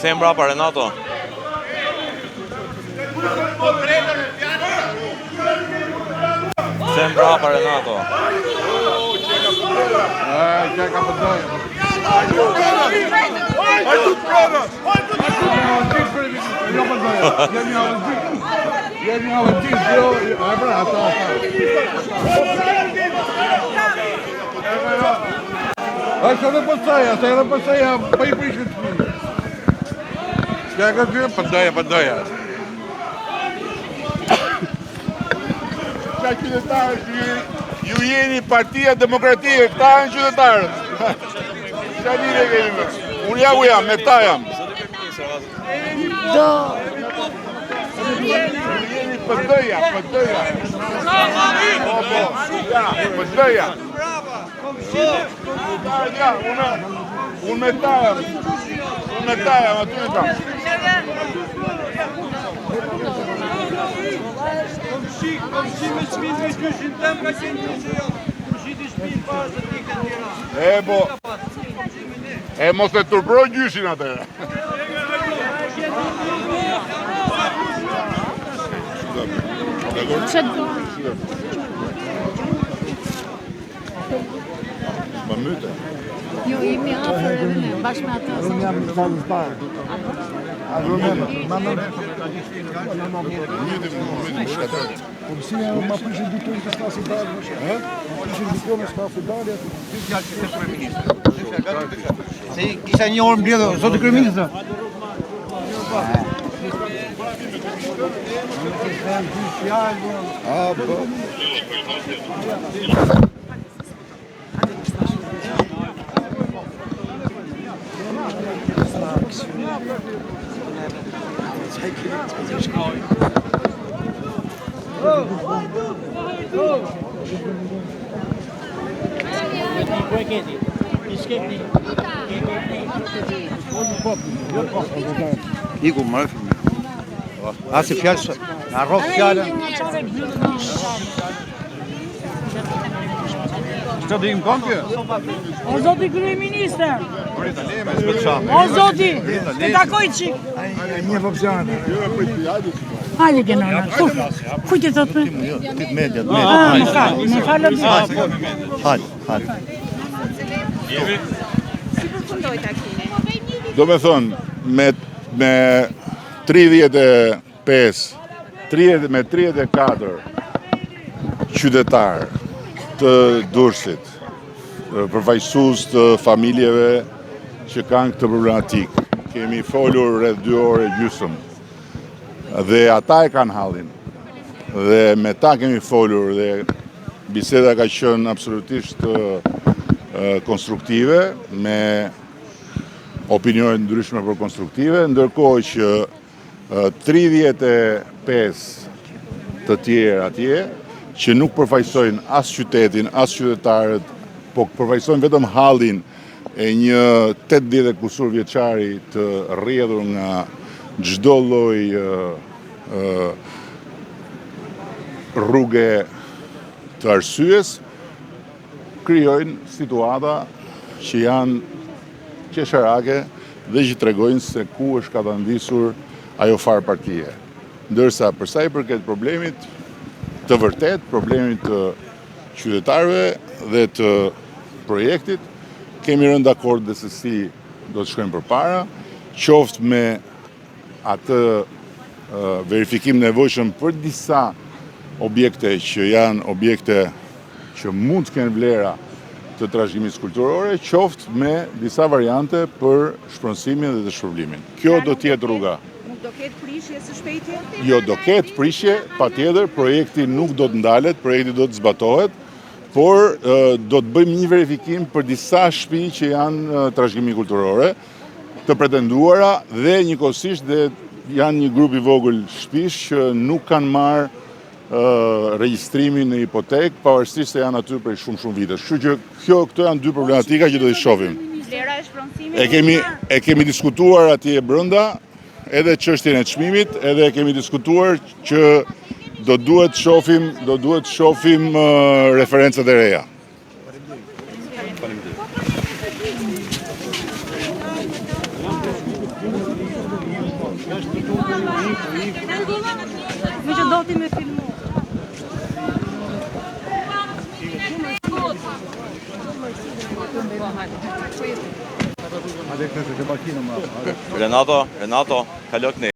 Kthejmë mbrapa Renato. Kthejmë mbrapa Renato. Që ka përdojë. Jemi avëndit, bro. Se edhe përsaja, pa i prishën të fëmi. Që ka të përdoja. Qa qytetarë, ju jeni Partia Demokratike, këta janë qytetarët. Qa lire kemi me? Unë jam, me këta jam. Përdoja. Përdoja. Unë me këta jam, aty në kam. Komshi me shpinë me shkyshin tem ka qenë që jo. Komshi të shpinë pas të ti këtë tjera. Mos e turproj gjyshin atëre. Më myte. Jo, jemi afër edhe ne, bashkë me atë. Unë jam në salës parë. Policia ma prishin dy tonë të stasi dalë. Prishin dy tonë të stasi dalë. Se kisha një orë mbledhë, zoti kryeministër. Iku, marrë filmi. Asi fjallë, në rrofë fjallën. Qëtë dhe imë kom kjo? O zoti kryeministër! O zoti! Të takoj qik! Një opcione. Hajde genona, kujtë të thotë me? Këtë media, Më falë të Hajde. Si përfundoj takimi? Do me thonë, me 34 qytetarë të Durrësit, përfaqësues të familjeve që kanë këtë problematikë. Kemi folur rreth 2 orë gjysmë. Dhe ata e kanë hallin. Dhe me ta kemi folur dhe biseda ka qenë absolutisht konstruktive, me opinione ndryshme për konstruktive, ndërkohë që 35 të tjerë atje, që nuk përfaqësojnë as qytetin, as qytetarët, po përfaqësojnë vetëm hallin e një 80 kusur vjeçari të rrjedhur nga çdo lloj rruge të arsyes, krijojnë situata që janë qesharake dhe që tregojnë se ku është katandisur ajo farë partije. Ndërsa përsa i përket problemit të vërtet, problemit të qytetarëve dhe të projektit, kemi rënë dakord dhe se si do të shkojmë përpara, qoftë me atë verifikim nevojshëm për disa objekte që janë objekte që mund të kenë vlera të trashëgimisë kulturore, qoftë me disa variante për shpronësimin dhe të shpërblimin. Kjo do t'jetë rruga. Nuk do ketë prishje së shpejti? Jo, do ketë prishje, patjetër, projekti nuk do të ndalet, projekti do të zbatohet, por do të bëjmë një verifikim për disa shtëpi që janë trashëgimi kulturore, të pretenduara dhe njëkohësisht dhe janë një grup i vogël shtëpish që nuk kanë marrë regjistrimin në hipotek, pavarësisht se janë aty prej shumë vitesh. Kështu që këto janë dy problematika që do t'i shohim. Vlera e shpronësimit. E kemi diskutuar atje brenda, edhe çështjen e çmimit, edhe e kemi diskutuar që do duhet shohim referencat e reja. Me që do ti me filmu. Renato, kalo këni.